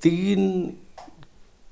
3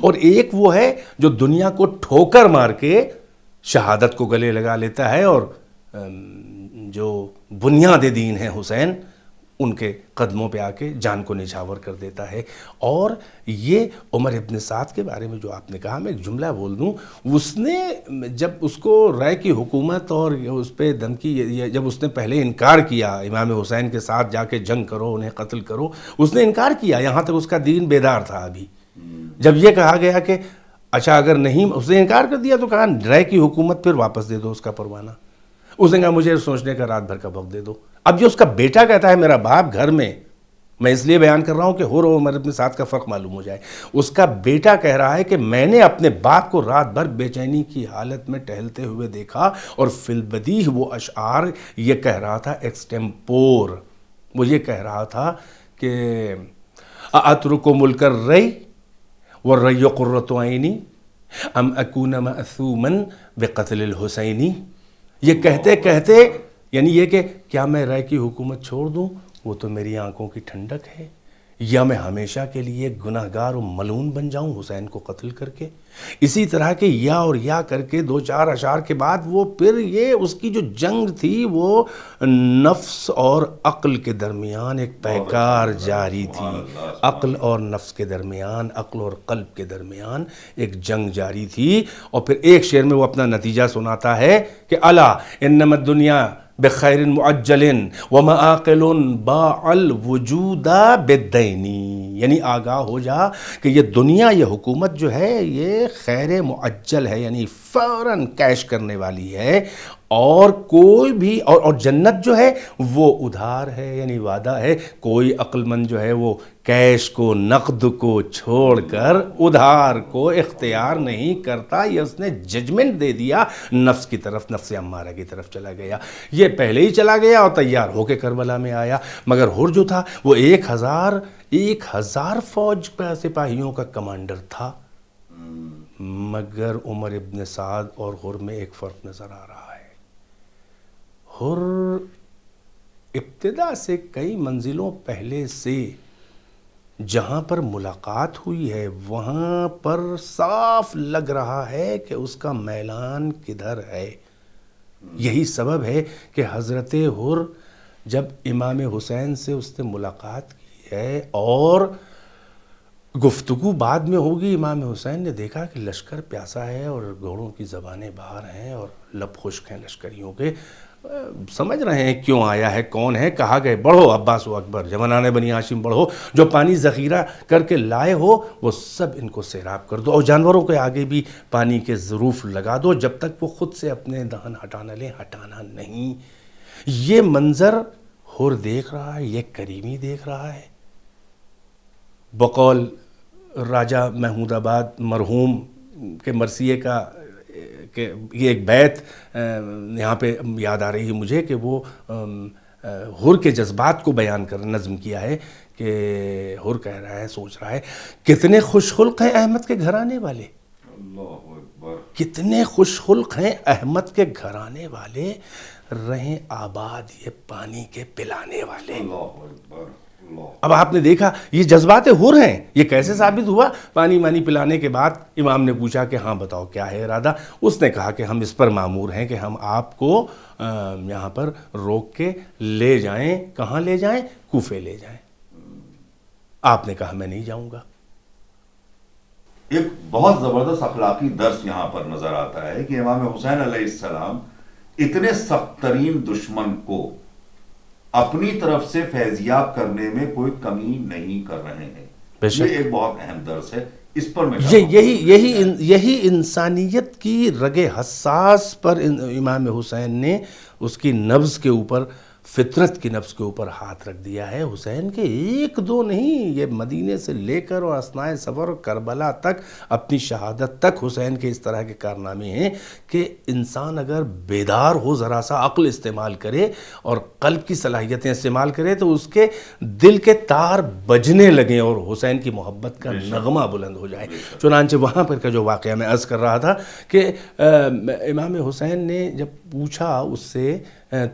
اور ایک وہ ہے جو دنیا کو ٹھوکر مار کے شہادت کو گلے لگا لیتا ہے اور جو بنیاد دین ہے حسین ان کے قدموں پہ آ کے جان کو نچھاور کر دیتا ہے۔ اور یہ عمر ابن سعد کے بارے میں جو آپ نے کہا، میں ایک جملہ بول دوں، اس نے جب اس کو رائے کی حکومت اور اس پہ دھمکی، جب اس نے پہلے انکار کیا امام حسین کے ساتھ جا کے جنگ کرو، انہیں قتل کرو، اس نے انکار کیا، یہاں تک اس کا دین بیدار تھا ابھی۔ جب یہ کہا گیا کہ اچھا اگر نہیں، اس نے انکار کر دیا تو کہا رائے کی حکومت پھر واپس دے دو اس کا پروانہ۔ اس نے کہا مجھے سوچنے کا رات بھر کا وقت دے دو۔ اب جو اس کا بیٹا کہتا ہے میرا باپ گھر میں اس لیے بیان کر رہا ہوں کہ ہور اور عمر ابن سعد کا فرق معلوم ہو جائے، اس کا بیٹا کہہ رہا ہے کہ میں نے اپنے باپ کو رات بھر بے چینی کی حالت میں ٹہلتے ہوئے دیکھا، اور فی البدیہہ وہ اشعار یہ کہہ رہا تھا ایکسٹیمپور، وہ یہ کہہ رہا تھا کہ اَأَتْرُكُ مُلْكَ الرَّيْ وَالرَّيُّ قُرَّةُ عَيْنِي ام اکون معصوما بقتل الحسینی۔ یہ کہتے کہتے یعنی یہ کہ کیا میں رائے کی حکومت چھوڑ دوں، وہ تو میری آنکھوں کی ٹھنڈک ہے، یا میں ہمیشہ کے لیے گناہگار و ملعون بن جاؤں حسین کو قتل کر کے۔ اسی طرح کے یا اور یا کر کے دو چار اشعار کے بعد وہ پھر یہ اس کی جو جنگ تھی وہ نفس اور عقل کے درمیان ایک پیکار جاری تھی، عقل اور نفس کے درمیان، عقل اور قلب کے درمیان ایک جنگ جاری تھی۔ اور پھر ایک شعر میں وہ اپنا نتیجہ سناتا ہے کہ الا انما الدنیا بخیر معجل ومآقل باع الوجود بالدین، یعنی آگاہ ہو جا کہ یہ دنیا، یہ حکومت جو ہے یہ خیر معجل ہے، یعنی فوراً کیش کرنے والی ہے، اور کوئی بھی اور جنت جو ہے وہ ادھار ہے، یعنی وعدہ ہے۔ کوئی عقل مند جو ہے وہ کیش کو، نقد کو چھوڑ کر ادھار کو اختیار نہیں کرتا۔ یہ اس نے ججمنٹ دے دیا نفس کی طرف، نفس امارہ کی طرف چلا گیا۔ یہ پہلے ہی چلا گیا اور تیار ہو کے کربلا میں آیا، مگر ہر جو تھا وہ 1000 فوج کا سپاہیوں کا کمانڈر تھا۔ مگر عمر ابن سعد اور ہر میں ایک فرق نظر آ رہا ہے۔ ہر ابتدا سے کئی منزلوں پہلے سے جہاں پر ملاقات ہوئی ہے وہاں پر صاف لگ رہا ہے کہ اس کا میلان کدھر ہے۔ یہی سبب ہے کہ حضرت ہر جب امام حسین سے اس نے ملاقات کی ہے اور گفتگو بعد میں ہوگی، امام حسین نے دیکھا کہ لشکر پیاسا ہے اور گھوڑوں کی زبانیں باہر ہیں اور لب خشک ہیں لشکریوں کے، سمجھ رہے ہیں کیوں آیا ہے، کون ہے۔ کہا گئے بڑھو عباس و اکبر، جوانان بنی ہاشم بڑھو، جو پانی ذخیرہ کر کے لائے ہو وہ سب ان کو سیراب کر دو، اور جانوروں کے آگے بھی پانی کے ظروف لگا دو، جب تک وہ خود سے اپنے دہن ہٹانا لیں، ہٹانا نہیں۔ یہ منظر ہر دیکھ رہا ہے، یہ کریمی دیکھ رہا ہے۔ بقول راجہ محمود آباد مرحوم کے مرثیے کا کہ یہ ایک بیت یہاں پہ یاد آ رہی ہے مجھے کہ وہ ہر کے جذبات کو بیان کر نظم کیا ہے کہ ہر کہہ رہا ہے، سوچ رہا ہے کتنے خوش خلق ہیں احمد کے گھرانے والے، اللہ اکبر، کتنے خوش خلق ہیں احمد کے گھرانے والے، رہیں آباد یہ پانی کے پلانے والے۔ اللہ اکبر، اللہ۔ اب آپ نے دیکھا یہ جذبات ہر ہیں، یہ کیسے ثابت ہوا؟ پانی مانی پلانے کے بعد امام نے پوچھا کہ ہاں بتاؤ کیا ہے ارادہ؟ اس نے کہا کہ ہم اس پر مامور ہیں کہ ہم آپ کو یہاں پر روک کے لے جائیں۔ کہاں لے جائیں؟ کوفے لے جائیں۔ آپ نے کہا میں نہیں جاؤں گا۔ ایک بہت زبردست اخلاقی درس یہاں پر نظر آتا ہے کہ امام حسین علیہ السلام اتنے سخت ترین دشمن کو اپنی طرف سے فیضیاب کرنے میں کوئی کمی نہیں کر رہے ہیں۔ یہ ایک بہت اہم درس ہے، اس پر میں یہی انسانیت کی رگ حساس پر امام حسین نے اس کی نبض کے اوپر، فطرت کی نبض کے اوپر ہاتھ رکھ دیا ہے۔ حسین کے ایک دو نہیں، یہ مدینے سے لے کر اور اثناء سفر اور کربلا تک، اپنی شہادت تک حسین کے اس طرح کے کارنامے ہیں کہ انسان اگر بیدار ہو، ذرا سا عقل استعمال کرے اور قلب کی صلاحیتیں استعمال کرے تو اس کے دل کے تار بجنے لگیں اور حسین کی محبت کا نغمہ بلند ہو جائے۔ چنانچہ وہاں پر کا جو واقعہ میں عرض کر رہا تھا کہ امام حسین نے جب پوچھا اس سے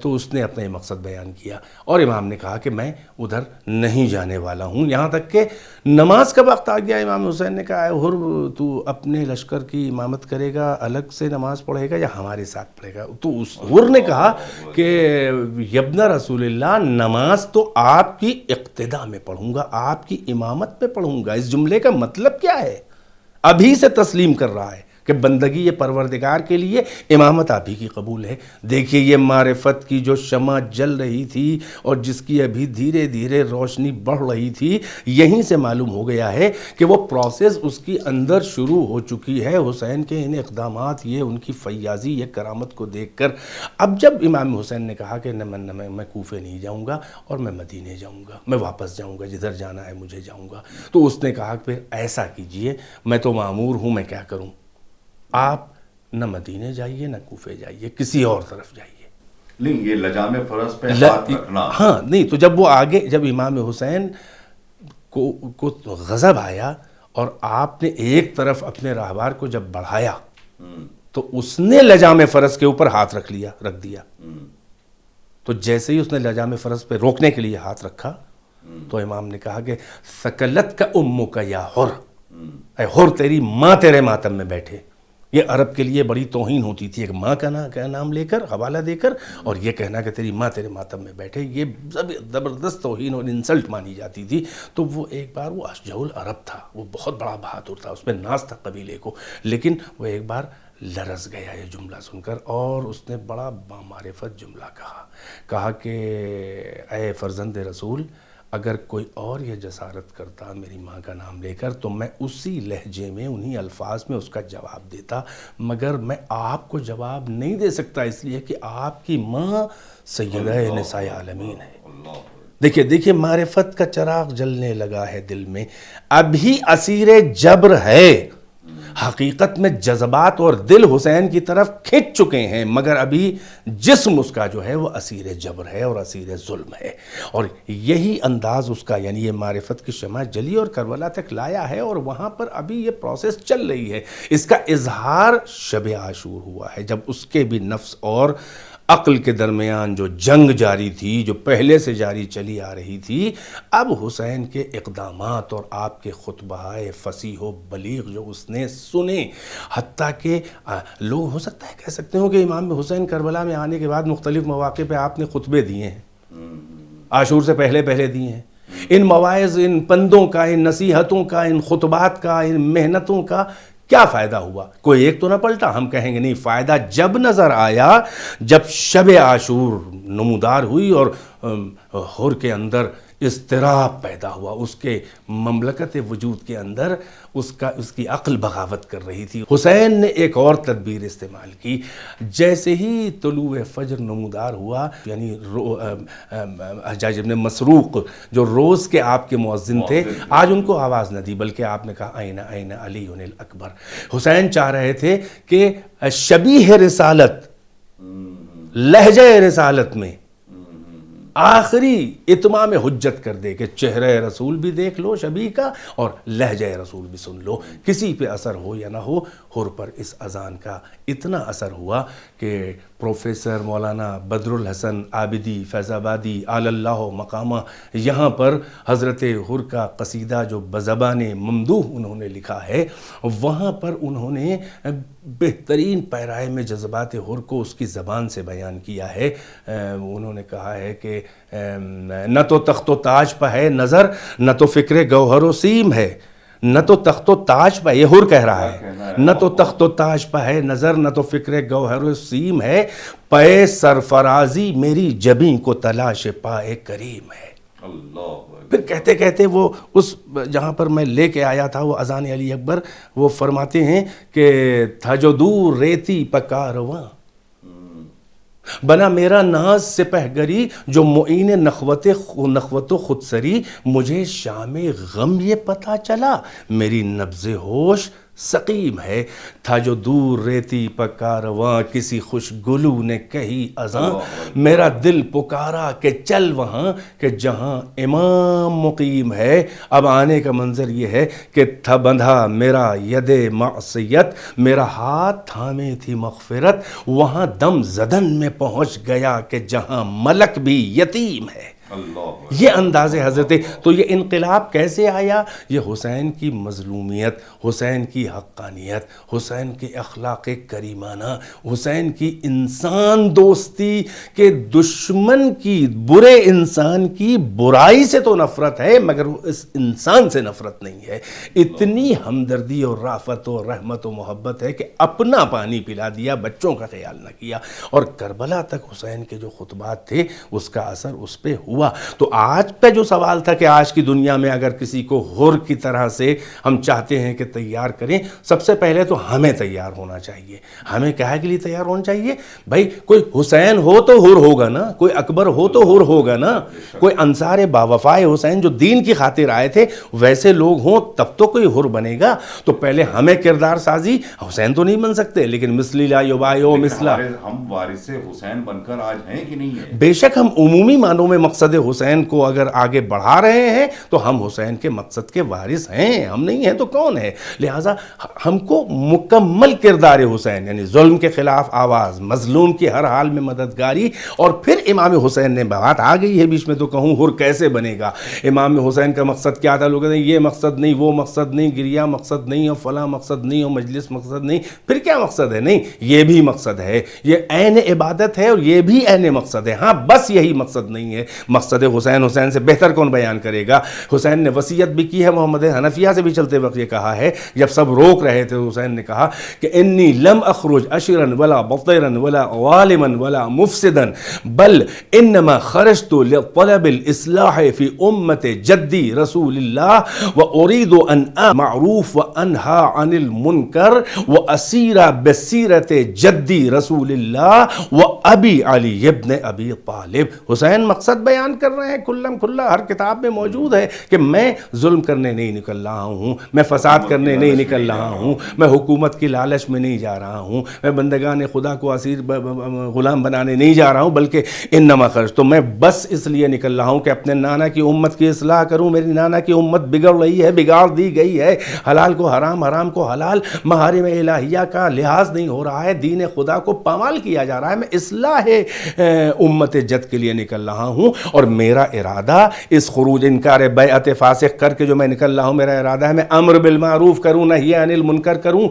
تو اس نے اپنا یہ مقصد بیان کیا، اور امام نے کہا کہ میں ادھر نہیں جانے والا ہوں، یہاں تک کہ نماز کا وقت آ گیا۔ امام حسین نے کہا اے حر، تو اپنے لشکر کی امامت کرے گا، الگ سے نماز پڑھے گا یا ہمارے ساتھ پڑھے گا؟ تو اس حر نے کہا کہ یبن رسول اللہ، نماز تو آپ کی اقتداء میں پڑھوں گا، آپ کی امامت میں پڑھوں گا۔ اس جملے کا مطلب کیا ہے؟ ابھی سے تسلیم کر رہا ہے کہ بندگی یہ پروردگار کے لیے، امامت آپ ہی کی قبول ہے۔ دیکھیے یہ معرفت کی جو شمع جل رہی تھی اور جس کی ابھی دھیرے دھیرے روشنی بڑھ رہی تھی، یہیں سے معلوم ہو گیا ہے کہ وہ پروسیس اس کی اندر شروع ہو چکی ہے۔ حسین کے ان اقدامات، یہ ان کی فیاضی، یہ کرامت کو دیکھ کر اب جب امام حسین نے کہا کہ میں کوفے نہیں جاؤں گا اور میں مدینے جاؤں گا، میں واپس جاؤں گا، جدھر جانا ہے مجھے جاؤں گا، تو اس نے کہا کہ ایسا کیجئے، میں تو مامور ہوں، میں کیا کروں؟ آپ نہ مدینے جائیے نہ کوفے جائیے، کسی اور طرف جائیے۔ نہیں، یہ لجام فرض پہ ہاتھ رکھنا، ہاں نہیں، تو جب وہ آگے، جب امام حسین کو غضب آیا اور آپ نے ایک طرف اپنے راہبار کو جب بڑھایا تو اس نے لجام فرض کے اوپر ہاتھ رکھ دیا۔ تو جیسے ہی اس نے لجام فرض پہ روکنے کے لیے ہاتھ رکھا تو امام نے کہا کہ ثقلت کا امک یا حر، اے حر تیری ماں تیرے ماتم میں بیٹھے۔ یہ عرب کے لیے بڑی توہین ہوتی تھی، ایک ماں کا نام لے کر، حوالہ دے کر، اور یہ کہنا کہ تیری ماں تیرے ماتم میں بیٹھے، یہ زبردست توہین اور انسلٹ مانی جاتی تھی۔ تو وہ ایک بار، وہ اشجع العرب تھا، وہ بہت بڑا بہادر تھا، اس پہ ناز تھا قبیلے کو، لیکن وہ ایک بار لرز گیا یہ جملہ سن کر، اور اس نے بڑا بامعرفت جملہ کہا کہ اے فرزند رسول، اگر کوئی اور یہ جسارت کرتا میری ماں کا نام لے کر تو میں اسی لہجے میں، انہی الفاظ میں اس کا جواب دیتا، مگر میں آپ کو جواب نہیں دے سکتا، اس لیے کہ آپ کی ماں سیدہ نساء عالمین ہے۔ دیکھیے معرفت کا چراغ جلنے لگا ہے دل میں، ابھی اسیر جبر ہے، حقیقت میں جذبات اور دل حسین کی طرف کھنچ چکے ہیں، مگر ابھی جسم اس کا جو ہے وہ اسیر جبر ہے اور اسیر ظلم ہے، اور یہی انداز اس کا، یعنی یہ معرفت کی شمع جلی اور کربلا تک لایا ہے، اور وہاں پر ابھی یہ پروسیس چل رہی ہے۔ اس کا اظہار شب عاشور ہوا ہے، جب اس کے بھی نفس اور عقل کے درمیان جو جنگ جاری تھی، جو پہلے سے جاری چلی آ رہی تھی، اب حسین کے اقدامات اور آپ کے خطبہ فصیح و بلیغ جو اس نے سنے، حتیٰ کہ لوگ ہو سکتا ہے کہہ سکتے ہوں کہ امام حسین کربلا میں آنے کے بعد مختلف مواقع پہ آپ نے خطبے دیے ہیں، عاشور سے پہلے دیے ہیں، ان مواعظ، ان پندوں کا، ان نصیحتوں کا، ان خطبات کا، ان محنتوں کا کیا فائدہ ہوا؟ کوئی ایک تو نہ پلٹا۔ ہم کہیں گے نہیں، فائدہ جب نظر آیا، جب شب عاشور نمودار ہوئی اور حر کے اندر اضطراب پیدا ہوا، اس کے مملکت وجود کے اندر اس کی عقل بغاوت کر رہی تھی۔ حسین نے ایک اور تدبیر استعمال کی، جیسے ہی طلوع فجر نمودار ہوا، یعنی حجاج ابن مسروق جو روز کے آپ کے مؤذن تھے، آج ان کو آواز نہ دی، بلکہ آپ نے کہا این علی الاکبر۔ حسین چاہ رہے تھے کہ شبیہ رسالت، لہجہ رسالت میں آخری اتمام حجت کر دے کہ چہرہ رسول بھی دیکھ لو شبیہ کا اور لہجہ رسول بھی سن لو، کسی پہ اثر ہو یا نہ ہو۔ حر پر اس اذان کا اتنا اثر ہوا کہ پروفیسر مولانا بدر الحسن عابدی فیض آبادی علی اللہ مقامہ، یہاں پر حضرت حر کا قصیدہ جو بزبان ممدوح انہوں نے لکھا ہے، وہاں پر انہوں نے بہترین پیرائے میں جذبات حر کو اس کی زبان سے بیان کیا ہے۔ انہوں نے کہا ہے کہ نہ تو تخت و تاج پہ ہے نظر، نہ تو فکر گوہر و سیم ہے، نہ تو تخت و تاج پہ، یہ حر کہہ رہا ہے، نہ تو تخت و تاج پہ ہے نظر، نہ تو فکر گوہر و سیم ہے، پے سرفرازی میری جبیں کو تلاش پائے کریم ہے۔ پھر کہتے کہتے وہ اس جہاں پر میں لے کے آیا تھا وہ اذان علی اکبر، وہ فرماتے ہیں کہ تھا جو دور ریتی پکارواں، بنا میرا ناز سپہگری، جو معین نخوت و خودسری، مجھے شام غم یہ پتہ چلا، میری نبض ہوش سقیم ہے. تھا جو دور ریتی پکارواں کسی خوش گلو نے کہی ازاں, میرا دل پکارا کہ چل وہاں کہ جہاں امام مقیم ہے. اب آنے کا منظر یہ ہے کہ تھا بندھا میرا ید معصیت, میرا ہاتھ تھامے تھی مغفرت, وہاں دم زدن میں پہنچ گیا کہ جہاں ملک بھی یتیم ہے. یہ انداز حضرت. تو یہ انقلاب کیسے آیا؟ یہ حسین کی مظلومیت, حسین کی حقانیت, حسین کے اخلاق کریمانہ, حسین کی انسان دوستی کے دشمن کی, برے انسان کی برائی سے تو نفرت ہے مگر اس انسان سے نفرت نہیں ہے. اتنی ہمدردی اور رافت و رحمت و محبت ہے کہ اپنا پانی پلا دیا, بچوں کا خیال نہ کیا. اور کربلا تک حسین کے جو خطبات تھے اس کا اثر اس پہ ہوا. تو آج پہ جو سوال تھا کہ آج کی دنیا میں اگر کسی کو حر کی طرح سے ہم چاہتے ہیں کہ تیار کریں, سب سے پہلے تو ہمیں تیار ہونا چاہیے. ہمیں کہے کے لیے تیار ہونا چاہیے؟ بھائی کوئی حسین ہو تو حر ہوگا نا, کوئی اکبر ہو تو حر ہوگا نا, کوئی انصار باوفائے حسین جو دین کی خاطر آئے تھے ویسے لوگ ہوں تب تو کوئی حر بنے گا. تو پہلے ہمیں کردار سازی, حسین تو نہیں بن سکتے لیکن مثلی لا یبایع مثلا, ہم وارث حسین بن کر آج ہیں کہ نہیں ہیں؟ بے شک ہم عمومی معنوں میں مقصد حسین کو اگر آگے بڑھا رہے ہیں تو ہم حسین کے مقصد کے وارث ہیں, ہم نہیں ہیں تو کون ہے؟ لہٰذا ہم کو مکمل کردار حسین یعنی ظلم کے خلاف آواز, مظلوم کی ہر حال میں مددگاری. اور پھر امام حسین نے بات آ گئی ہے بیچ میں تو کہوں حر کیسے بنے گا. امام حسین کا مقصد کیا تھا؟ لوگ کہتے ہیں یہ مقصد نہیں, وہ مقصد نہیں, گریا مقصد نہیں, اور فلاں مقصد نہیں, اور مجلس مقصد نہیں. پھر کیا مقصد ہے؟ نہیں, یہ بھی مقصد ہے, یہ عین عبادت ہے اور یہ بھی عین مقصد ہے. ہاں بس یہی مقصد نہیں ہے. مقصد حسین, حسین سے بہتر کون بیان کرے گا؟ حسین نے وصیت بھی کی ہے, محمد حنفیہ سے بھی چلتے وقت یہ کہا ہے, جب سب روک رہے تھے حسین نے کہا کہ انی لم اخرج اشرا ولا بطیرا ولا ظالما ولا مفسدا بل انما خرجت لطلب الاصلاح فی امت جدی رسول اللہ واريد ان معروف وانهى عن المنکر واسیر بسیرت جدی رسول اللہ وابی علی ابن ابی طالب. حسین مقصد بیان کر رہے ہیں کھلم کھلا, ہر کتاب میں موجود ہے کہ میں ظلم کرنے نہیں نکل رہا ہوں, میں فساد کرنے نہیں نکل رہا ہوں, میں حکومت کی لالچ میں نہیں جا رہا ہوں, میں بندگان خدا کو اسیر غلام بنانے نہیں جا رہا ہوں, بلکہ انما خرج تو میں بس اس لیے نکل رہا ہوں کہ اپنے نانا کی امت کی اصلاح کروں. میری نانا کی امت بگڑ رہی ہے, بگاڑ دی گئی ہے, حلال کو حرام, حرام کو حلال, محارم الہیہ کا لحاظ نہیں ہو رہا ہے, دین خدا کو پامال کیا جا رہا ہے. میں اصلاح امت جد کے لیے نکل رہا ہوں اور میرا ارادہ اس خروج انکار بیعت فاسق کر کے جو میں نکل رہا ہوں, میرا ارادہ ہے میں امر بالمعروف کروں, نہی عن المنکر کروں.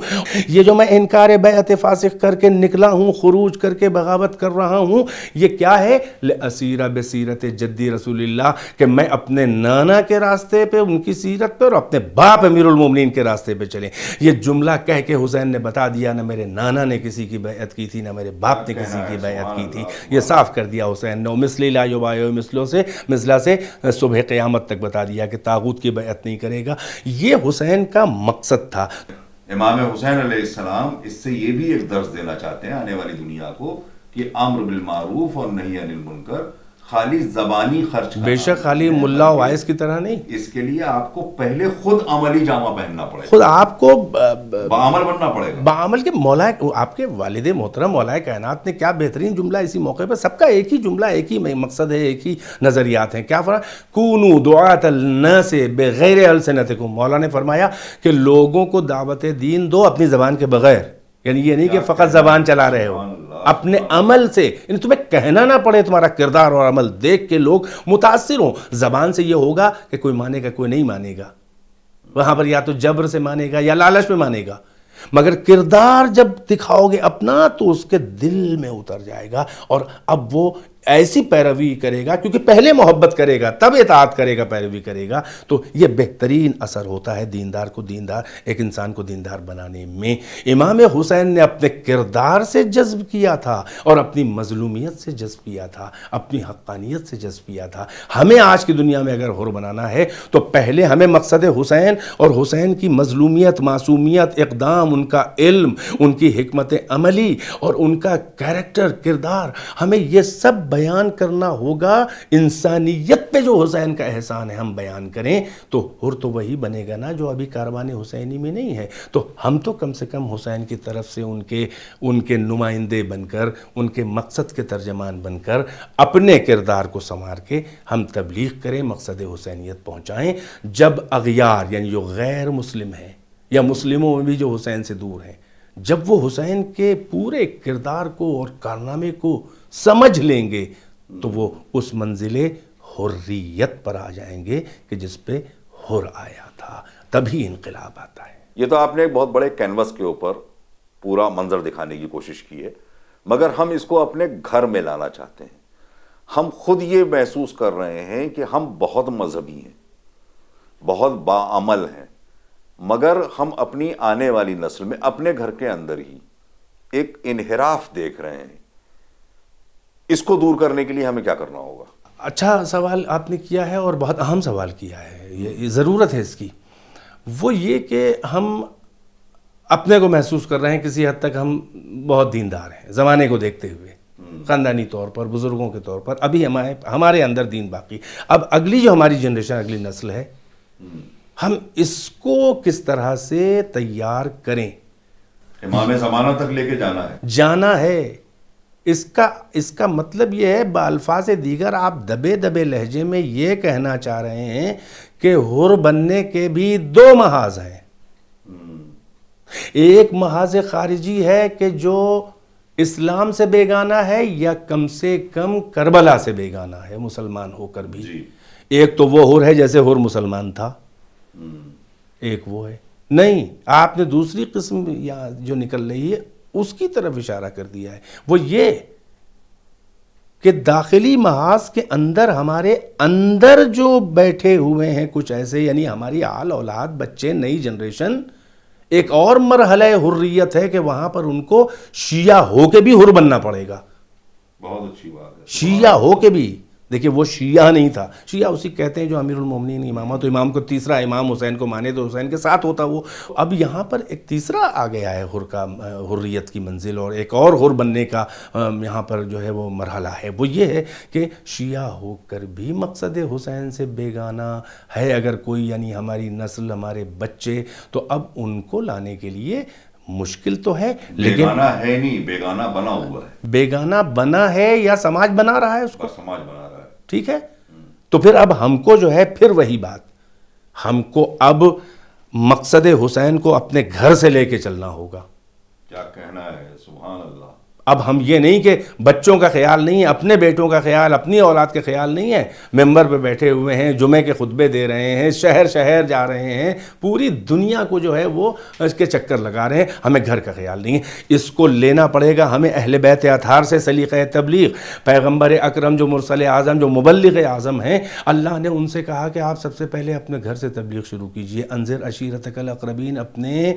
یہ جو میں انکار بیعت فاسق کر کے نکلا ہوں, خروج کر کے بغاوت کر رہا ہوں, یہ کیا ہے؟ لأسیر بسیرت جدی رسول اللہ, کہ میں اپنے نانا کے راستے پہ, ان کی سیرت پہ, اور اپنے باپ امیر المومنین کے راستے پہ چلیں. یہ جملہ کہہ کے حسین نے بتا دیا, نہ میرے نانا نے کسی کی بیعت کی تھی, نہ میرے باپ نے کسی کی بیعت کی تھی. یہ صاف کر دیا حسین نے. مثلی لا یبایع مثلا سے صبح قیامت تک بتا دیا کہ طاغوت کی بیعت نہیں کرے گا. یہ حسین کا مقصد تھا. امام حسین علیہ السلام اس سے یہ بھی ایک درس دینا چاہتے ہیں آنے والی دنیا کو کہ امر بالمعروف اور نہی عن المنکر خالی زبانی خرچ کرنا, بے شک خالی ملا و وائز کی طرح نہیں, اس کے لیے آپ کو پہلے خود عملی جامہ پہننا پڑے گا, خود آپ کو بعمل بننا پڑے گا. بعمل کے مولا, آپ کے والد محترم مولا کائنات نے کیا بہترین جملہ اسی موقع پہ, سب کا ایک ہی جملہ, ایک ہی مقصد ہے, ایک ہی نظریات ہیں. کیا فرمایا؟ کونوا دعاة الناس بغیر السنتکم. مولا نے فرمایا کہ لوگوں کو دعوت دین دو اپنی زبان کے بغیر, یعنی یہ نہیں کہ فقط زبان چلا رہے ہو, اپنے عمل سے, یعنی تمہیں کہنا نہ پڑے, تمہارا کردار اور عمل دیکھ کے لوگ متاثر ہوں. زبان سے یہ ہوگا کہ کوئی مانے گا, کوئی نہیں مانے گا, وہاں پر یا تو جبر سے مانے گا یا لالچ میں مانے گا, مگر کردار جب دکھاؤ گے اپنا تو اس کے دل میں اتر جائے گا, اور اب وہ ایسی پیروی کرے گا, کیونکہ پہلے محبت کرے گا تب اطاعت کرے گا, پیروی کرے گا. تو یہ بہترین اثر ہوتا ہے دیندار کو دیندار, ایک انسان کو دیندار بنانے میں. امام حسین نے اپنے کردار سے جذب کیا تھا اور اپنی مظلومیت سے جذب کیا تھا, اپنی حقانیت سے جذب کیا تھا. ہمیں آج کی دنیا میں اگر حر بنانا ہے تو پہلے ہمیں مقصد حسین اور حسین کی مظلومیت, معصومیت, اقدام, ان کا علم, ان کی حکمت عملی اور ان کا کریکٹر, کردار, ہمیں یہ سب بیان کرنا ہوگا انسانیت پہ جو حسین کا احسان ہے ہم بیان کریں تو حر تو وہی بنے گا نا جو ابھی کاروان حسینی میں نہیں ہے. تو ہم تو کم سے کم حسین کی طرف سے ان کے نمائندے بن کر، ان کے مقصد کے ترجمان بن کر اپنے کردار کو سنوار کے ہم تبلیغ کریں، مقصد حسینیت پہنچائیں. جب اغیار یعنی جو غیر مسلم ہیں یا مسلموں میں بھی جو حسین سے دور ہیں، جب وہ حسین کے پورے کردار کو اور کارنامے کو سمجھ لیں گے تو وہ اس منزل حریت پر آ جائیں گے کہ جس پہ حر آیا تھا. تبھی انقلاب آتا ہے. یہ تو آپ نے ایک بہت بڑے کینوس کے اوپر پورا منظر دکھانے کی کوشش کی ہے، مگر ہم اس کو اپنے گھر میں لانا چاہتے ہیں. ہم خود یہ محسوس کر رہے ہیں کہ ہم بہت مذہبی ہیں، بہت باعمل ہیں، مگر ہم اپنی آنے والی نسل میں اپنے گھر کے اندر ہی ایک انحراف دیکھ رہے ہیں. اس کو دور کرنے کے لیے ہمیں کیا کرنا ہوگا؟ اچھا سوال آپ نے کیا ہے اور بہت اہم سوال کیا ہے. یہ ضرورت ہے اس کی. وہ یہ کہ ہم اپنے کو محسوس کر رہے ہیں کسی حد تک ہم بہت دیندار ہیں زمانے کو دیکھتے ہوئے، خاندانی طور پر، بزرگوں کے طور پر ابھی ہمارے اندر دین باقی. اب اگلی جو ہماری جنریشن، اگلی نسل ہے، ہم اس کو کس طرح سے تیار کریں. امام زمانہ تک لے کے جانا ہے. اس کا مطلب یہ ہے، بالفاظ دیگر آپ دبے دبے لہجے میں یہ کہنا چاہ رہے ہیں کہ حر بننے کے بھی دو محاذ ہیں. ایک محاذ خارجی ہے کہ جو اسلام سے بیگانہ ہے یا کم سے کم کربلا سے بیگانہ ہے مسلمان ہو کر بھی. ایک تو وہ حر ہے جیسے حر مسلمان تھا، ایک وہ ہے نہیں. آپ نے دوسری قسم یہاں جو نکل رہی ہے اس کی طرف اشارہ کر دیا ہے. وہ یہ کہ داخلی محاذ کے اندر ہمارے اندر جو بیٹھے ہوئے ہیں کچھ ایسے، یعنی ہماری آل اولاد، بچے، نئی جنریشن، ایک اور مرحلہ حریت ہے کہ وہاں پر ان کو شیعہ ہو کے بھی حر بننا پڑے گا. بہت اچھی بات ہے. شیعہ ہو کے بھی. دیکھیں وہ شیعہ نہیں تھا، شیعہ اسی کہتے ہیں جو امیر المومنین امامہ، تو امام کو تیسرا امام حسین کو مانے تو حسین کے ساتھ ہوتا وہ. اب یہاں پر ایک تیسرا آ گیا ہے حریت کی منزل، اور ایک اور حر بننے کا یہاں پر جو ہے وہ مرحلہ ہے. وہ یہ ہے کہ شیعہ ہو کر بھی مقصد حسین سے بیگانہ ہے اگر کوئی، یعنی ہماری نسل، ہمارے بچے، تو اب ان کو لانے کے لیے مشکل تو ہے، لیکن بیگانہ ہے نہیں، بیگانہ بنا ہوا ہے. بیگانہ بنا ہے یا سماج بنا رہا ہے اس کو، سماج بنا رہا ہے. ٹھیک ہے. تو پھر اب ہم کو جو ہے پھر وہی بات، ہم کو اب مقصد حسین کو اپنے گھر سے لے کے چلنا ہوگا. کیا کہنا ہے، سبحان اللہ. اب ہم یہ نہیں کہ بچوں کا خیال نہیں ہے، اپنے بیٹوں کا خیال، اپنی اولاد کا خیال نہیں ہے، ممبر پہ بیٹھے ہوئے ہیں، جمعے کے خطبے دے رہے ہیں، شہر شہر جا رہے ہیں، پوری دنیا کو جو ہے وہ اس کے چکر لگا رہے ہیں، ہمیں گھر کا خیال نہیں ہے. اس کو لینا پڑے گا ہمیں اہل بیت اطہار سے. سلیقہ تبلیغ، پیغمبر اکرم جو مرسل اعظم، جو مبلغ اعظم ہیں، اللہ نے ان سے کہا کہ آپ سب سے پہلے اپنے گھر سے تبلیغ شروع کیجئے. انذر عشیرتک الاقربین، اپنے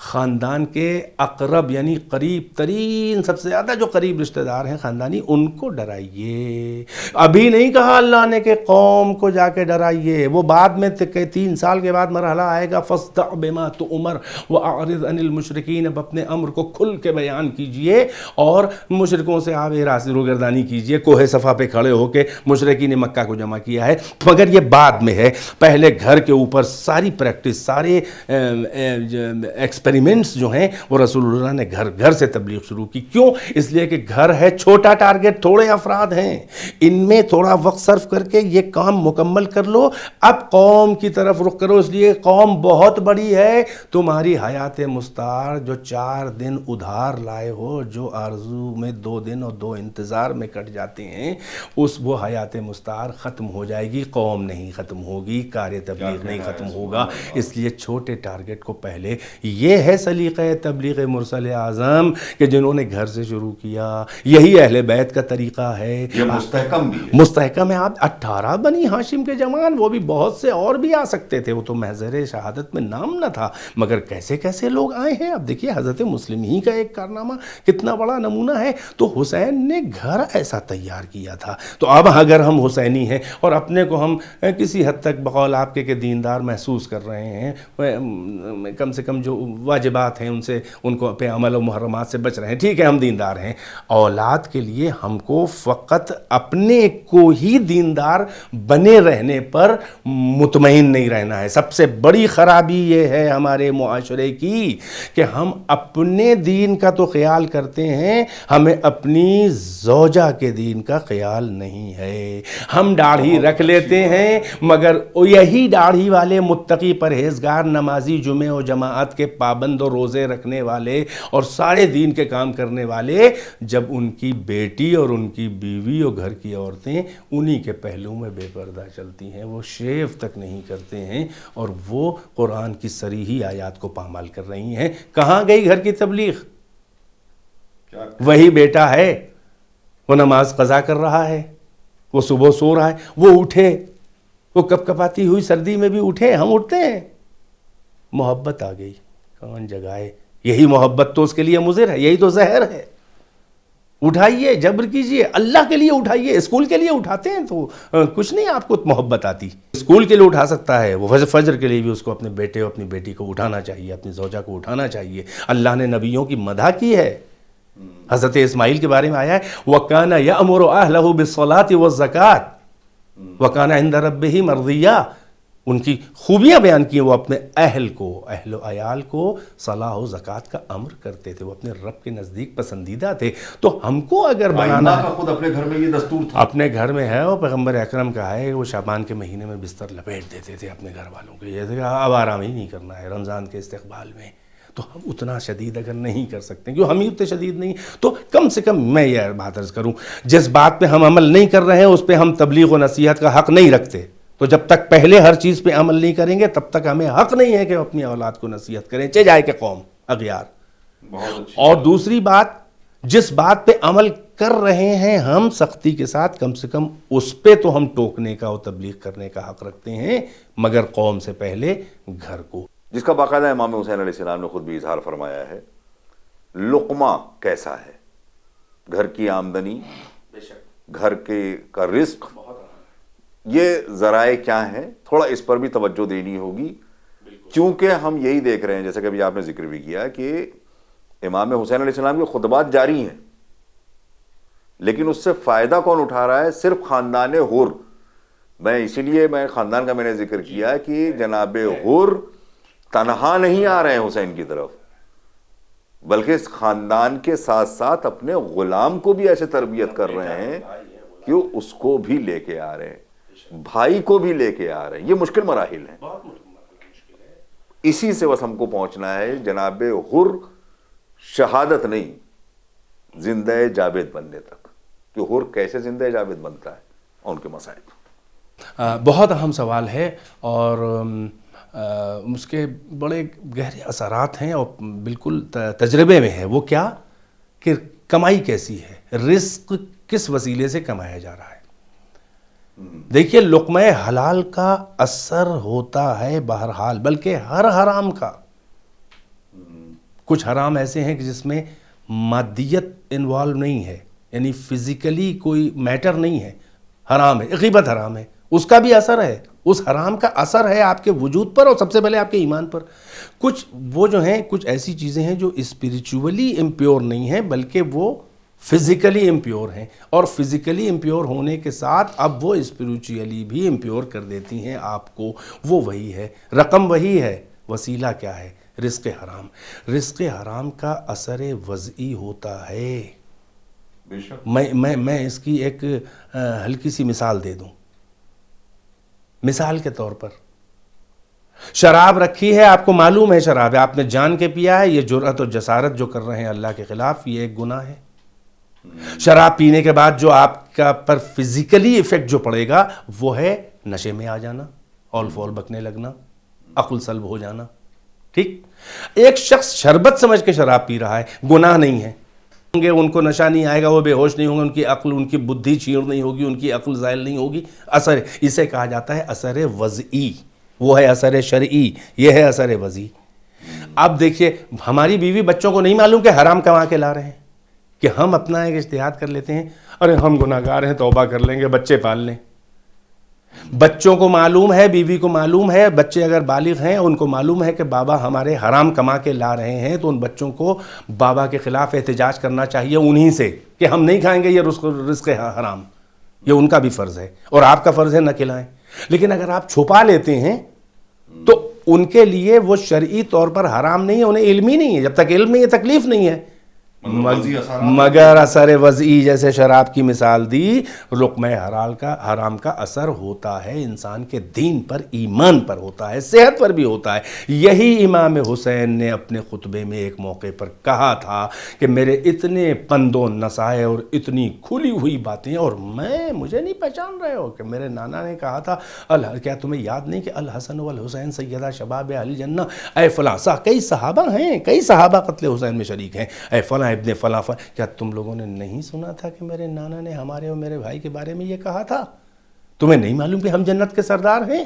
خاندان کے اقرب یعنی قریب ترین، سب سے زیادہ جو قریب رشتہ دار ہیں خاندانی، ان کو ڈرائیے. ابھی نہیں کہا اللہ نے کہ قوم کو جا کے ڈرائیے، وہ بعد میں 3 سال کے بعد مرحلہ آئے گا. فاصدع بما تؤمر واعرض عن المشرکین. اب اپنے امر کو کھل کے بیان کیجئے اور مشرکوں سے آپ روگردانی کیجئے. کوہ صفا پہ کھڑے ہو کے مشرکین مکہ کو جمع کیا ہے، مگر یہ بعد میں ہے. پہلے گھر کے اوپر ساری پریکٹس، سارے ایکسپیریمنٹس جو ہیں وہ رسول اللہ نے گھر سے تبلیغ شروع کی. کیوں؟ اس لیے کہ گھر ہے، چھوٹا ٹارگٹ، تھوڑے افراد ہیں، ان میں تھوڑا وقت صرف کر کے یہ کام مکمل کر لو. اب قوم کی طرف رخ کرو، اس لیے قوم بہت بڑی ہے. تمہاری حیات مستعار جو 4 دن ادھار لائے ہو، جو آرزو میں 2 دن اور 2 انتظار میں کٹ جاتے ہیں، وہ حیات مستعار ختم ہو جائے گی. قوم نہیں ختم ہوگی، کار تبلیغ نہیں ختم ہوگا. اس لیے چھوٹے ٹارگٹ کو پہلے. یہ ہے سلیقہ تبلیغ مرسل اعظم کہ جنہوں نے گھر سے شروع کیا. یہی اہل بیت کا طریقہ ہے. یہ مستحکم بھی ہے. مستحکم ہے. آپ 18 بنی ہاشم کے جوان، وہ بھی بہت سے اور بھی آ سکتے تھے، وہ تو محضر شہادت میں نام نہ تھا، مگر کیسے کیسے لوگ آئے ہیں. اب دیکھیے حضرت مسلم ہی کا ایک کارنامہ کتنا بڑا نمونہ ہے. تو حسین نے گھر ایسا تیار کیا تھا. تو اب اگر ہم حسینی ہیں اور اپنے کو ہم کسی حد تک بقول آپ کے دیندار محسوس کر رہے ہیں، کم سے کم جو واجبات ہیں ان کو پہ عمل و محرمات سے بچ رہے ہیں، ٹھیک ہے ہم دیندار دیندار ہیں. اولاد کے لیے ہم کو فقط اپنے کو ہی دیندار بنے رہنے پر مطمئن نہیں رہنا ہے. سب سے بڑی خرابی یہ ہے ہمارے معاشرے کی کہ ہم اپنے دین کا تو خیال کرتے ہیں, ہمیں اپنی زوجہ کے دین کا خیال نہیں ہے. ہم داڑھی رکھ لیتے ہیں مگر یہی داڑھی والے متقی پرہیزگار نمازی جمعہ و جماعت کے پابند و روزے رکھنے والے اور سارے دین کے کام کرنے والے, جب ان کی بیٹی اور ان کی بیوی اور گھر کی عورتیں انہی کے پہلو میں بے پردہ چلتی ہیں, وہ شیو تک نہیں کرتے ہیں اور وہ قرآن کی صریحی آیات کو پامال کر رہی ہیں. کہاں گئی گھر کی تبلیغ؟ وہی بیٹا ہے, وہ نماز قضا کر رہا ہے, وہ صبح سو رہا ہے, وہ اٹھے, وہ کپ کپاتی ہوئی سردی میں بھی اٹھے, ہم اٹھتے ہیں. محبت آ گئی, کون جگائے؟ یہی محبت تو اس کے لیے مضر ہے, یہی تو زہر ہے. اٹھائیے, جبر کیجئے, اللہ کے لیے اٹھائیے. اسکول کے لیے اٹھاتے ہیں تو کچھ نہیں آپ کو محبت آتی. اسکول کے لیے اٹھا سکتا ہے, وہ فجر کے لیے بھی اس کو اپنے بیٹے اور اپنی بیٹی کو اٹھانا چاہیے, اپنی زوجہ کو اٹھانا چاہیے. اللہ نے نبیوں کی مدح کی ہے. حضرت اسماعیل کے بارے میں آیا ہے وَكَانَ يَأْمُرُ أَهْلَهُ بِالصَّلَاةِ وَالزَّكَاةِ وَكَانَ عِنْدَ رَبِّهِ مَرْضِيًّا. ان کی خوبیاں بیان کی, وہ اپنے اہل کو, اہل و عیال کو صلاح و زکوٰۃ کا امر کرتے تھے, وہ اپنے رب کے نزدیک پسندیدہ تھے. تو ہم کو اگر بنانا ہے, خود اپنے گھر میں یہ دستور تھا, اپنے گھر میں ہے, اور پیغمبر اکرم کا ہے, وہ شعبان کے مہینے میں بستر لپیٹ دیتے تھے اپنے گھر والوں کے, یہ اب آرام ہی نہیں کرنا ہے رمضان کے استقبال میں. تو ہم اتنا شدید اگر نہیں کر سکتے, کیوں ہم ہی اتنے شدید نہیں, تو کم سے کم میں یہ بات عرض کروں, جس بات پہ ہم عمل نہیں کر رہے ہیں اس پہ ہم تبلیغ و نصیحت کا حق نہیں رکھتے. تو جب تک پہلے ہر چیز پہ عمل نہیں کریں گے تب تک ہمیں حق نہیں ہے کہ اپنی اولاد کو نصیحت کریں, چہ جائے کہ قوم اغیار. اور دوسری بات, جس بات پہ عمل کر رہے ہیں ہم سختی کے ساتھ, کم سے کم اس پہ تو ہم ٹوکنے کا اور تبلیغ کرنے کا حق رکھتے ہیں, مگر قوم سے پہلے گھر کو. جس کا باقاعدہ امام حسین علیہ السلام نے خود بھی اظہار فرمایا ہے. لقمہ کیسا ہے, گھر کی آمدنی, گھر کا رزق, یہ ذرائع کیا ہیں, تھوڑا اس پر بھی توجہ دینی ہوگی. کیونکہ ہم یہی دیکھ رہے ہیں, جیسا کہ ابھی آپ نے ذکر بھی کیا, کہ امام حسین علیہ السلام کے خطبات جاری ہیں, لیکن اس سے فائدہ کون اٹھا رہا ہے؟ صرف خاندان حر. میں اسی لیے خاندان کا میں نے ذکر کیا کہ جناب حر تنہا نہیں آ رہے ہیں حسین کی طرف, بلکہ اس خاندان کے ساتھ ساتھ اپنے غلام کو بھی ایسے تربیت کر رہے ہیں کہ اس کو بھی لے کے آ رہے ہیں, بھائی کو بھی لے کے آ رہے ہیں. یہ مشکل مراحل ہیں, اسی سے بس ہم کو پہنچنا ہے جناب حر شہادت نہیں, زندہ جاوید بننے تک. کہ حر کیسے زندہ جاوید بنتا ہے, اور ان کے مسائل. بہت اہم سوال ہے, اور اس کے بڑے گہرے اثرات ہیں, اور بالکل تجربے میں ہے. وہ کیا کہ کمائی کیسی ہے, رزق کس وسیلے سے کمایا جا رہا ہے. دیکھیے, لقمہ حلال کا اثر ہوتا ہے بہرحال, بلکہ ہر حرام کا. کچھ حرام ایسے ہیں کہ جس میں مادیت انوالو نہیں ہے, یعنی فزیکلی کوئی میٹر نہیں ہے, حرام ہے. غیبت حرام ہے, اس کا بھی اثر ہے, اس حرام کا اثر ہے آپ کے وجود پر اور سب سے پہلے آپ کے ایمان پر. کچھ وہ جو ہیں, کچھ ایسی چیزیں ہیں جو اسپریچولی امپیور نہیں ہیں, بلکہ وہ فزیکلی امپیور ہیں, اور فزیکلی امپیور ہونے کے ساتھ اب وہ اسپریچولی بھی امپیور کر دیتی ہیں آپ کو. وہ وہی ہے, رقم وہی ہے, وسیلہ کیا ہے؟ رزق حرام. رزق حرام کا اثر وضعی ہوتا ہے. میں اس کی ایک ہلکی سی مثال دے دوں. مثال کے طور پر شراب رکھی ہے, آپ کو معلوم ہے شراب ہے, آپ نے جان کے پیا ہے, یہ جرأت اور جسارت جو کر رہے ہیں اللہ کے خلاف, یہ ایک گناہ ہے. شراب پینے کے بعد جو آپ کا پر فزیکلی ایفیکٹ جو پڑے گا وہ ہے نشے میں آ جانا, اول فول بکنے لگنا, عقل سلب ہو جانا. ٹھیک, ایک شخص شربت سمجھ کے شراب پی رہا ہے, گناہ نہیں ہے, ان کو نشہ نہیں آئے گا, وہ بے ہوش نہیں ہوں گے, ان کی عقل, ان کی بدھی چھیڑ نہیں ہوگی, ان کی عقل زائل نہیں ہوگی. اثر, اسے کہا جاتا ہے اثر وضعی. وہ ہے اثر شرعی, یہ ہے اثر وضعی. اب دیکھیے, ہماری بیوی بچوں کو نہیں معلوم کہ حرام کما کے لا رہے ہیں, کہ ہم اپنا ایک اجتہاد کر لیتے ہیں, ارے ہم گناہگار ہیں, توبہ کر لیں گے, بچے پال لیں. بچوں کو معلوم ہے, بیوی کو معلوم ہے, بچے اگر بالغ ہیں ان کو معلوم ہے کہ بابا ہمارے حرام کما کے لا رہے ہیں, تو ان بچوں کو بابا کے خلاف احتجاج کرنا چاہیے انہی سے کہ ہم نہیں کھائیں گے یہ رزق حرام. یہ ان کا بھی فرض ہے اور آپ کا فرض ہے نہ کھلائیں. لیکن اگر آپ چھپا لیتے ہیں تو ان کے لیے وہ شرعی طور پر حرام نہیں ہے, انہیں علم ہی نہیں ہے. جب تک علم نہیں ہے تکلیف نہیں ہے. مگر اثر وضعی جیسے شراب کی مثال دی, لقمہ حرام کا اثر ہوتا ہے انسان کے دین پر, ایمان پر ہوتا ہے, صحت پر بھی ہوتا ہے. یہی امام حسین نے اپنے خطبے میں ایک موقع پر کہا تھا کہ میرے اتنے پند و نصائح اور اتنی کھلی ہوئی باتیں, اور مجھے نہیں پہچان رہے ہو کہ میرے نانا نے کہا تھا کیا تمہیں یاد نہیں کہ الحسن والحسین سیدہ شباب اہل جنہ, اے فلاں کئی صحابہ ہیں, کئی صحابہ قتل حسین میں شریک ہیں, اے فلاں ابن فلاں. کیا تم لوگوں نے نہیں سنا تھا کہ میرے نانا نے ہمارے اور میرے بھائی کے بارے میں یہ کہا تھا؟ تمہیں نہیں معلوم کہ ہم جنت کے سردار ہیں؟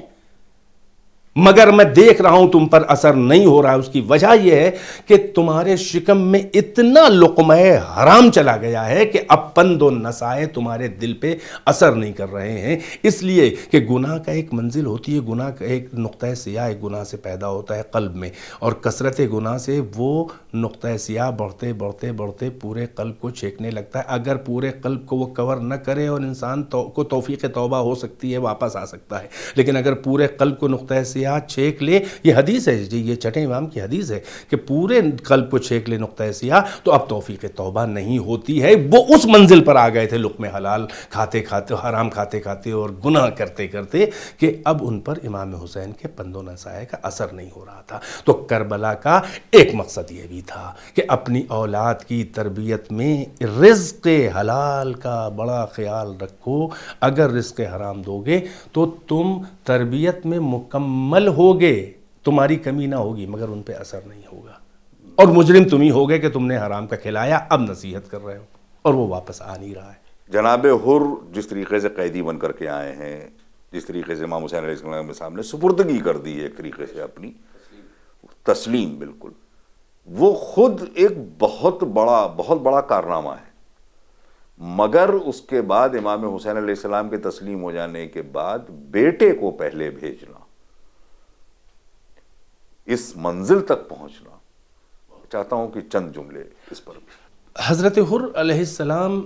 مگر میں دیکھ رہا ہوں تم پر اثر نہیں ہو رہا ہے. اس کی وجہ یہ ہے کہ تمہارے شکم میں اتنا لقمہ حرام چلا گیا ہے کہ اب پند و نصائح تمہارے دل پہ اثر نہیں کر رہے ہیں. اس لیے کہ گناہ کا ایک منزل ہوتی ہے, گناہ کا ایک نقطہ سیاہ ایک گناہ سے پیدا ہوتا ہے قلب میں, اور کثرت گناہ سے وہ نقطہ سیاہ بڑھتے بڑھتے بڑھتے پورے قلب کو چھینکنے لگتا ہے. اگر پورے قلب کو وہ کور نہ کرے اور انسان کو توفیق توبہ ہو سکتی ہے, واپس آ سکتا ہے. لیکن اگر پورے قلب کو نقطہ سیاہ چھینک لے, یہ حدیث ہے جی, یہ چھٹے امام کی حدیث ہے کہ پورے قلب کو چھینک لے نقطہ سیاہ, تو اب توفیق توبہ نہیں ہوتی ہے. وہ اس منزل پر آ گئے تھے لقمہ حلال کھاتے کھاتے, حرام کھاتے کھاتے اور گناہ کرتے کرتے, کہ اب ان پر امام حسین کے پند و نصائح کا اثر نہیں ہو رہا تھا. تو کربلا کا ایک مقصد یہ بھی تھا کہ اپنی اولاد کی تربیت میں رزق حلال کا بڑا خیال رکھو. اگر رزق حرام دو گے تو تم تربیت میں مکمل ہوگے, تمہاری کمی نہ ہوگی مگر ان پہ اثر نہیں ہوگا, اور مجرم تم ہی ہوگے کہ تم نے حرام کا کھلایا, اب نصیحت کر رہے ہو اور وہ واپس آ نہیں رہا ہے. جناب حر جس طریقے سے قیدی بن کر کے آئے ہیں, جس طریقے سے امام حسین علیہ السلام کے سامنے سپردگی کر دی ہے ایک طریقے سے اپنی, تسلیم بالکل, وہ خود ایک بہت بڑا کارنامہ ہے. مگر اس کے بعد امام حسین علیہ السلام کے تسلیم ہو جانے کے بعد بیٹے کو پہلے بھیجنا, اس منزل تک پہنچنا, چاہتا ہوں کہ چند جملے اس پر بھی. حضرت حر علیہ السلام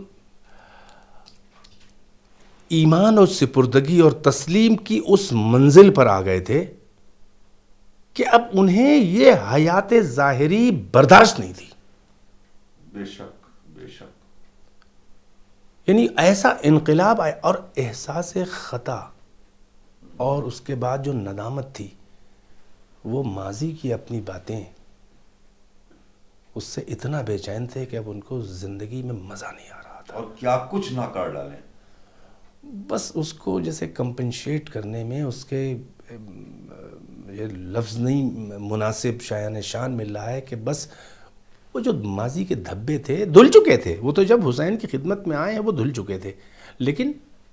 ایمان اور سپردگی اور تسلیم کی اس منزل پر آ گئے تھے کہ اب انہیں یہ حیات ظاہری برداشت نہیں تھی. بے شک, بے شک. یعنی ایسا انقلاب آیا, اور احساس خطا اور اس کے بعد جو ندامت تھی, وہ ماضی کی اپنی باتیں, اس سے اتنا بے چین تھے کہ اب ان کو زندگی میں مزہ نہیں آ رہا تھا. اور کیا کچھ نہ کر ڈالیں, بس اس کو جیسے کمپنشیٹ کرنے میں اس کے یہ لفظ نہیں مناسب شایان شان مل رہا ہے کہ بس وہ جو ماضی کے دھبے تھے دھل چکے تھے. وہ تو جب حسین کی خدمت میں آئے ہیں وہ دھل چکے تھے, لیکن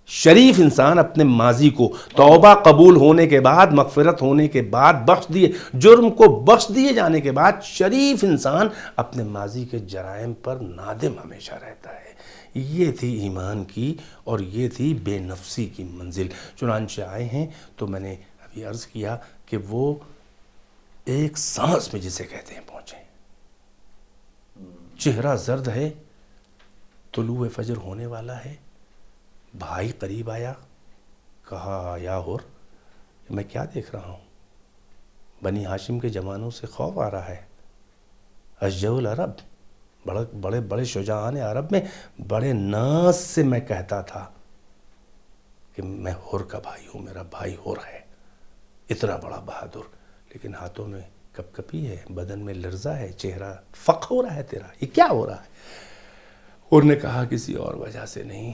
شریف انسان اپنے ماضی کو توبہ قبول ہونے کے بعد, مغفرت ہونے کے بعد, بخش دیے جرم کو بخش دیے جانے کے بعد, شریف انسان اپنے ماضی کے جرائم پر نادم ہمیشہ رہتا ہے. یہ تھی ایمان کی اور یہ تھی بے نفسی کی منزل. چنانچہ آئے ہیں تو میں نے ابھی عرض کیا کہ وہ ایک سانس میں جسے کہتے ہیں پہنچے. چہرہ زرد ہے, طلوع فجر ہونے والا ہے. بھائی قریب آیا, کہا یا حر, میں کیا دیکھ رہا ہوں؟ بنی ہاشم کے جوانوں سے خوف آ رہا ہے. اشجع العرب, بڑے بڑے شجاعان عرب میں بڑے ناز سے میں کہتا تھا کہ میں حر کا بھائی ہوں, میرا بھائی حر ہے, اتنا بڑا بہادر, لیکن ہاتھوں میں کپ کپی ہے, بدن میں لرزہ ہے, چہرہ فق ہو رہا ہے تیرا, یہ کیا ہو رہا ہے؟ حر نے کہا کسی اور وجہ سے نہیں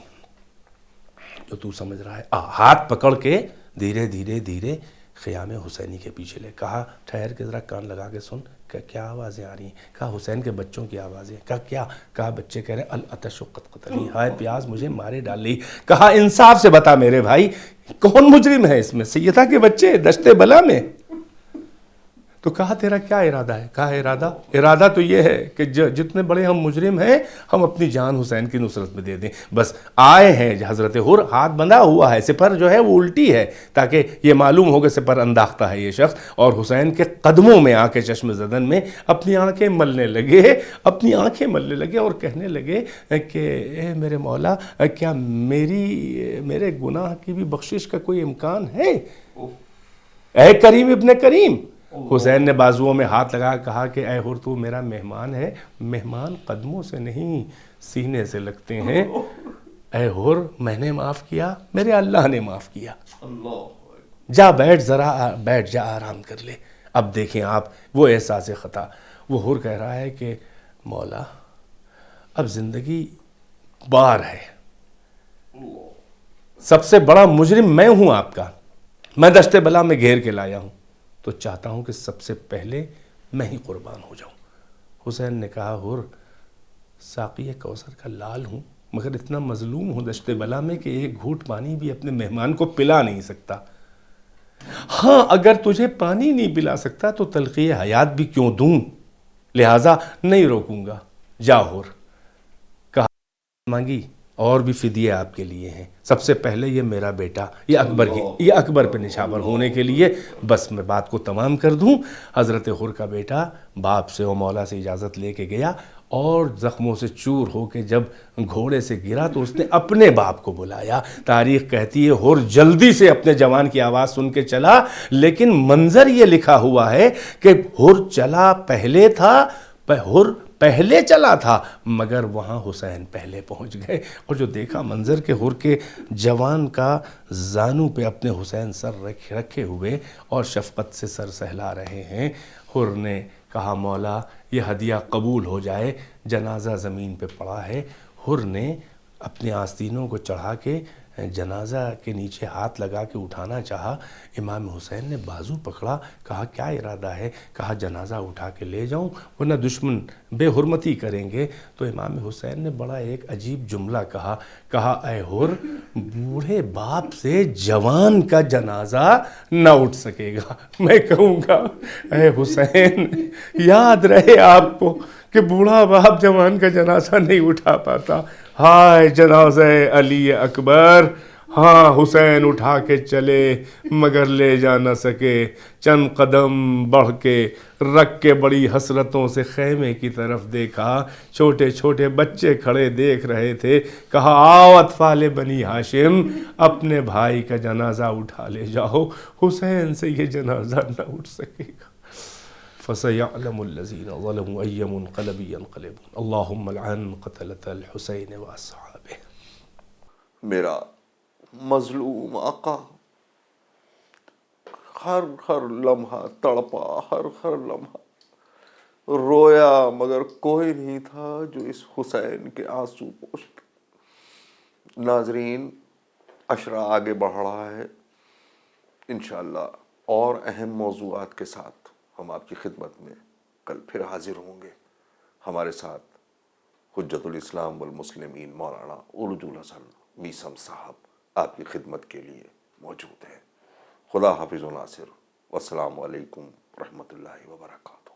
جو تو سمجھ رہا ہے. ہاتھ پکڑ کے دھیرے دھیرے دھیرے خیام حسینی کے پیچھے لے, کہا ٹھہر کے ذرا کان لگا کے سن, کیا آوازیں آ رہی ہیں؟ کہا حسین کے بچوں کی آوازیں. کہا کیا؟ کہا بچے کہہ رہے ہیں العطش قد قتلی, ہائے پیاس مجھے مارے ڈال لی. کہا انصاف سے بتا میرے بھائی, کون مجرم ہے اس میں؟ سیدہ کے بچے دشت بلا میں. تو کہا تیرا کیا ارادہ ہے؟ کہا ارادہ تو یہ ہے کہ جتنے بڑے ہم مجرم ہیں ہم اپنی جان حسین کی نصرت میں دے دیں. بس آئے ہیں حضرت حر، ہاتھ بندھا ہوا ہے، سپر جو ہے وہ الٹی ہے تاکہ یہ معلوم ہو کہ سپر انداختہ ہے یہ شخص، اور حسین کے قدموں میں آ کے چشم زدن میں اپنی آنکھیں ملنے لگے اور کہنے لگے کہ اے میرے مولا، کیا میرے گناہ کی بھی بخشش کا کوئی امکان ہے؟ اے کریم ابن کریم. حسین نے بازوؤں میں ہاتھ لگا کہا کہ اے حر تو میرا مہمان ہے، مہمان قدموں سے نہیں سینے سے لگتے ہیں. اے حر میں نے معاف کیا، میرے اللہ نے معاف کیا. جا بیٹھ جا آرام کر لے. اب دیکھیں آپ وہ احساس خطا. وہ حر کہہ رہا ہے کہ مولا اب زندگی بار ہے، سب سے بڑا مجرم میں ہوں آپ کا، میں دشت بلا میں گھیر کے لایا ہوں، تو چاہتا ہوں کہ سب سے پہلے میں ہی قربان ہو جاؤں. حسین نے کہا حر ساقی کوثر کا لال ہوں مگر اتنا مظلوم ہوں دشت بلا میں کہ ایک گھوٹ پانی بھی اپنے مہمان کو پلا نہیں سکتا. ہاں اگر تجھے پانی نہیں پلا سکتا تو تلخی حیات بھی کیوں دوں، لہٰذا نہیں روکوں گا. جا حر. کہا مانگی اور بھی فدیے آپ کے لیے ہیں. سب سے پہلے یہ میرا بیٹا، یہ اکبر پہ نشاور ہونے کے لیے. بس میں بات کو تمام کر دوں. حضرت حر کا بیٹا باپ سے و مولا سے اجازت لے کے گیا اور زخموں سے چور ہو کے جب گھوڑے سے گرا تو اس نے اپنے باپ کو بلایا. تاریخ کہتی ہے حر جلدی سے اپنے جوان کی آواز سن کے چلا، لیکن منظر یہ لکھا ہوا ہے کہ حر چلا پہلے تھا، حر پہلے چلا تھا مگر وہاں حسین پہلے پہنچ گئے. اور جو دیکھا منظر کہ حر کے جوان کا زانو پہ اپنے حسین سر رکھے ہوئے اور شفقت سے سر سہلا رہے ہیں. حر نے کہا مولا یہ ہدیہ قبول ہو جائے. جنازہ زمین پہ پڑا ہے. حر نے اپنے آستینوں کو چڑھا کے جنازہ کے نیچے ہاتھ لگا کے اٹھانا چاہا. امام حسین نے بازو پکڑا. کہا کیا ارادہ ہے؟ کہا جنازہ اٹھا کے لے جاؤں ورنہ دشمن بے حرمتی کریں گے. تو امام حسین نے بڑا ایک عجیب جملہ کہا اے حر بوڑھے باپ سے جوان کا جنازہ نہ اٹھ سکے گا. میں کہوں گا اے حسین یاد رہے آپ کو کہ بوڑھا باپ جوان کا جنازہ نہیں اٹھا پاتا. ہائے جنازہ علی اکبر، ہاں حسین اٹھا کے چلے مگر لے جا نہ سکے. چند قدم بڑھ کے رکھ کے بڑی حسرتوں سے خیمے کی طرف دیکھا. چھوٹے چھوٹے بچے کھڑے دیکھ رہے تھے. کہا آؤ اطفال بنی ہاشم اپنے بھائی کا جنازہ اٹھا لے جاؤ، حسین سے یہ جنازہ نہ اٹھ سکے گا. فَسَيَعْلَمُ الَّذِينَ ظَلَمُوا أَيَّ مُنْقَلَبٍ يَنْقَلِبُونَ اللهم لعن قتلة الحسين وأصحابه. میرا مظلوم آقا ہر لمحہ تڑپا، ہر لمحہ رویا مگر کوئی نہیں تھا جو اس حسین کے آنسو پوچھتا. ناظرین عشرہ آگے بڑھ رہا ہے. انشاءاللہ اور اہم موضوعات کے ساتھ ہم آپ کی خدمت میں کل پھر حاضر ہوں گے. ہمارے ساتھ حجت الاسلام والمسلمین مولانا عرج الحسن میثم صاحب آپ کی خدمت کے لیے موجود ہیں. خدا حافظ و ناصر. والسلام علیکم ورحمۃ اللہ وبرکاتہ.